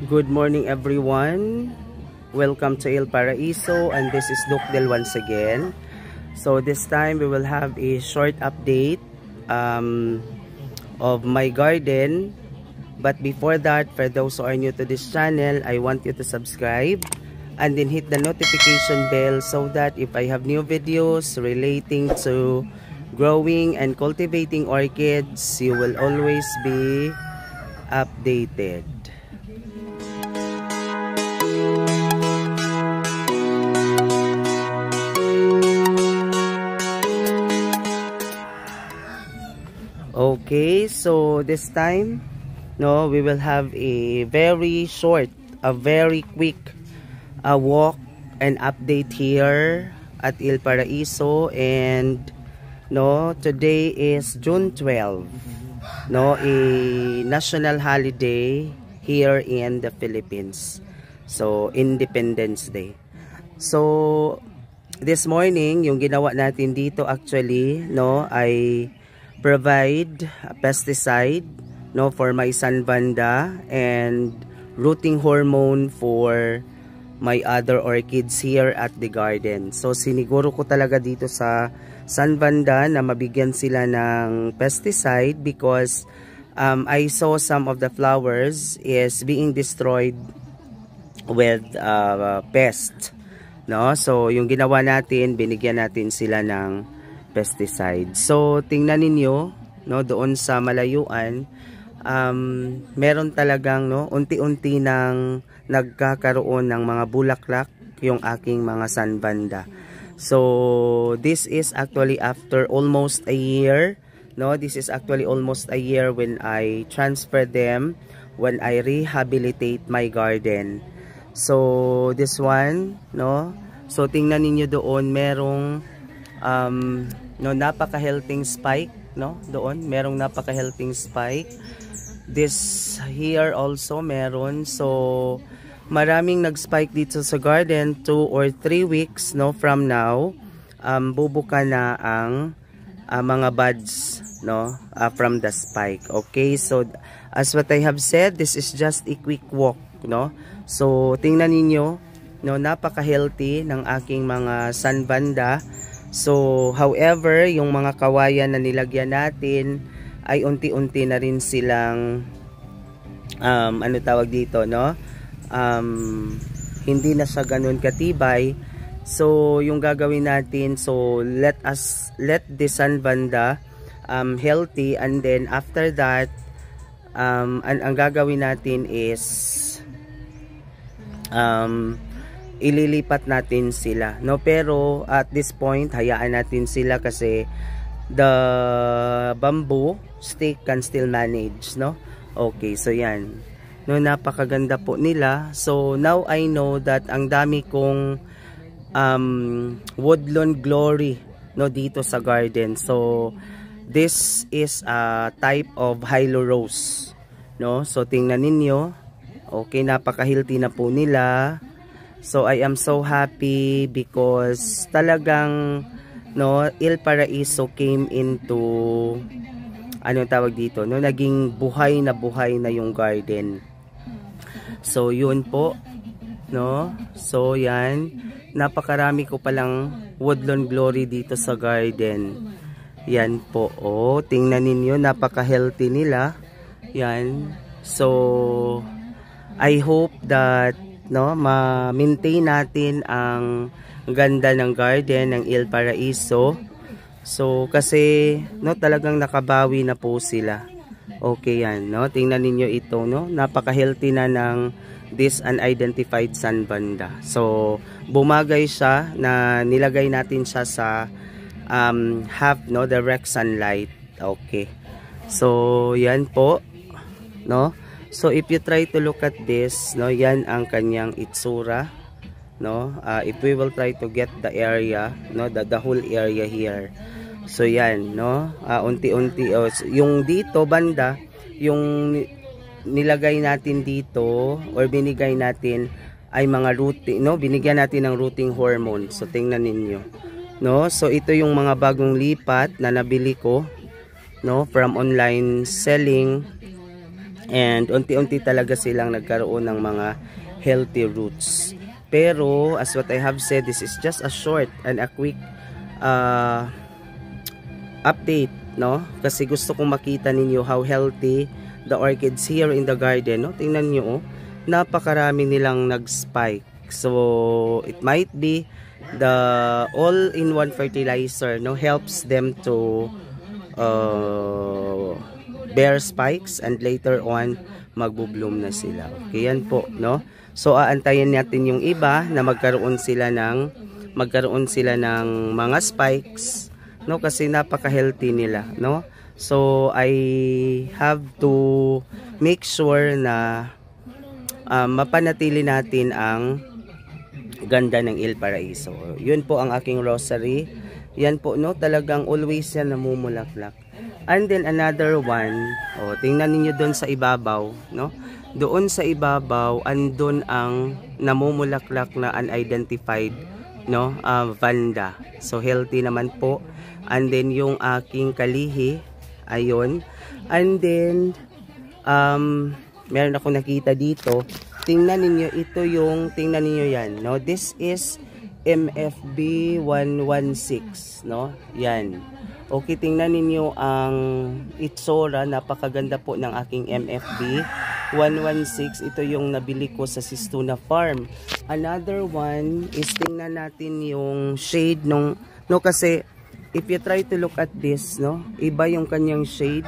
Good morning everyone. Welcome to Il Paraiso, and this is Doc Del once again. So this time we will have a short update of my garden. But before that, for those who are new to this channel, I want you to subscribe and then hit the notification bell so that if I have new videos relating to growing and cultivating orchids, you will always be updated. Okay, so this time, we will have a very short, a very quick walk and update here at Il Paraiso. And today is June 12, a national holiday here in the Philippines. So Independence Day. So this morning, yung ginawa natin dito actually, ay provide a pesticide for my Sunvanda and rooting hormone for my other orchids here at the garden. So siniguro ko talaga dito sa Sunvanda na mabigyan sila ng pesticide because I saw some of the flowers is being destroyed with pest. So yung ginawa natin, binigyan natin sila ng pesticide. So tingnan ninyo, doon sa malayuan, meron talagang unti-unti nang nagkakaroon ng mga bulaklak yung aking mga Sunvanda. So this is actually after almost a year. This is actually almost a year when I transfer them, when I rehabilitate my garden. So this one, so tingnan ninyo doon, merong napaka-healthy spike, doon merong napaka-healthy spike. This here also meron. So maraming nag-spike dito sa garden. 2 or 3 weeks from now, bubuka na ang mga buds from the spike. Okay, so as what I have said, this is just a quick walk, so tingnan ninyo, napaka-healthy ng aking mga Sunvanda. So, however, yung mga kawayan na nilagyan natin ay unti-unti na rin silang tawag dito, hindi na siya ganun katibay. So, yung gagawin natin, so let the Sunvanda healthy, and then after that, ang gagawin natin is ililipat natin sila, pero at this point hayaan natin sila kasi the bamboo stick can still manage, okay. So yan, napakaganda po nila. So now I know that ang dami kong woodlawn glory dito sa garden. So this is a type of Hylo-Rose, so tingnan ninyo, okay, napaka-healthy na po nila. So I am so happy because talagang Il Paraiso came into tawag dito, naging buhay na yung garden. So yun po, so yan, napakarami ko palang woodlawn glory dito sa garden. Yan po, tingnan ninyo, napaka-healthy nila. Yan. So I hope that ma-maintain natin ang ganda ng garden ng Il Paraiso. So kasi talagang nakabawi na po sila. Okay yan, tingnan ninyo ito, napaka-healthy na ng this unidentified Sunvanda. So bumagay siya na nilagay natin siya sa half direct sunlight. Okay. So yan po, So if you try to look at this, yan ang kanyang itsura, if we will try to get the area, the whole area here. So yan, unti-unti, yung dito banda, yung nilagay natin dito or binigay natin ay mga rooting, binigyan natin ng rooting hormone. So tingnan ninyo, so ito yung mga bagong lipat na nabili ko, from online selling. And unti-unti talaga silang nagkaroon ng mga healthy roots. Pero as what I have said, this is just a short and a quick update, no? Kasi gusto kong makita ninyo how healthy the orchids here in the garden, no? Tingnan nyo, oh, napakarami nilang nag-spike. So it might be the all-in-one fertilizer, no, helps them to bear spikes and later on magbo-bloom na sila. Okay, yan po, no? So aantayin natin yung iba na magkaroon sila ng mga spikes, no, kasi napaka-healthy nila, no? So I have to make sure na mapanatili natin ang ganda ng Il Paraiso. Yun po ang aking rosary. Yan po, no, talagang always yan namumulaklak. And then another one, oh, tingnan niyo doon sa ibabaw, no? Doon sa ibabaw andun ang namumulaklak na unidentified, no, vanda. So healthy naman po. And then yung aking kalihi, ayun. And then meron ako nakita dito. Tingnan niyo tingnan niyo yan, no? This is MFB 116, no? Yan. Okay, tingnan ninyo ang itsura. Napakaganda po ng aking MFB 116. Ito yung nabili ko sa Sistuna Farm. Another one is tingnan natin yung shade nung, no, kasi if you try to look at this, no, iba yung kanyang shade.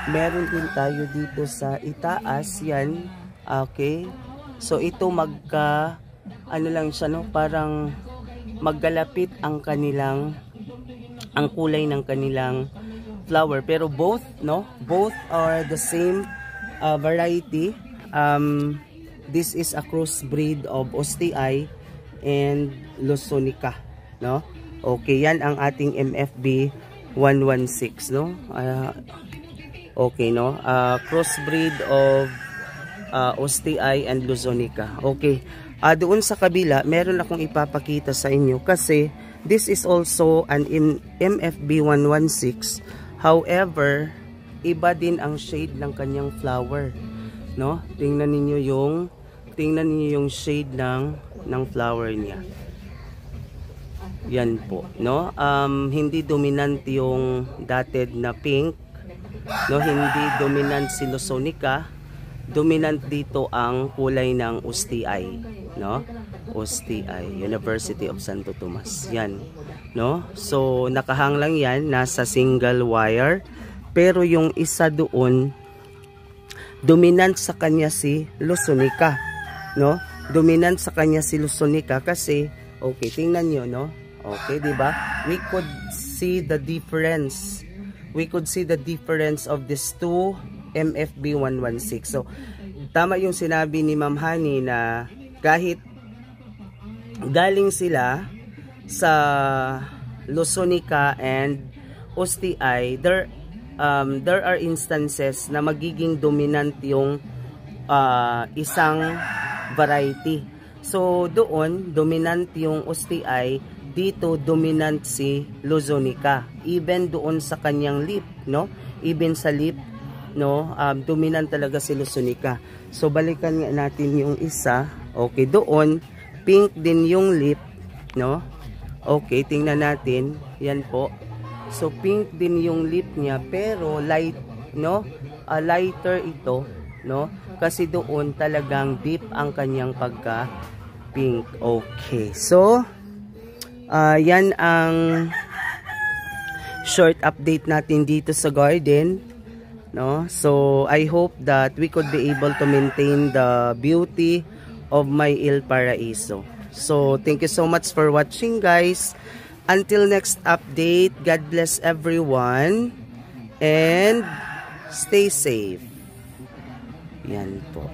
Meron din tayo dito sa itaas, yan. Okay, so ito ano lang siya, no, parang magkalapit ang kulay ng kanilang flower, pero both are the same variety. This is a crossbreed of Ostii and Lusonica, no? Okay, yan ang ating MFB 116, no? Okay, no? Crossbreed of Ostii and Lusonica. Okay. Doon sa kabila, meron akong ipapakita sa inyo kasi this is also an MFB 116. However, iba din ang shade ng kanyang flower, no? Tingnan niyo yung shade ng flower niya. Yan po, no? Hindi dominant yung dotted na pink, no? Hindi dominant si Lusonica. Dominant dito ang kulay ng Ostii, no? Ostii, University of Santo Tomas. Yan, no? So nakahang lang yan, nasa single wire. Pero yung isa doon, dominant sa kanya si Lusonica, no? Dominant sa kanya si Lusonica kasi, okay, tingnan nyo, no? Okay, di ba? We could see the difference. We could see the difference of these two MFB 116. So, tama yung sinabi ni Ma'am Hani na kahit galing sila sa Lusonica and Ostii, there are instances na magiging dominant yung isang variety. So, doon, dominant yung Ostii, dito dominant si Lusonica. Even doon sa kanyang lip, no? Even sa lip, no, dominant talaga si Lusonica. So balikan nga natin yung isa. Okay, doon pink din yung lip, no? Okay, tingnan natin. Yan po. So pink din yung lip niya pero light, no? Lighter ito, no? Kasi doon talagang deep ang kanyang pagka pink. Okay. So yan ang short update natin dito sa garden, no? So I hope that we could be able to maintain the beauty of my Il Paraiso. So thank you so much for watching, guys. Until next update, God bless everyone and stay safe. Yan po.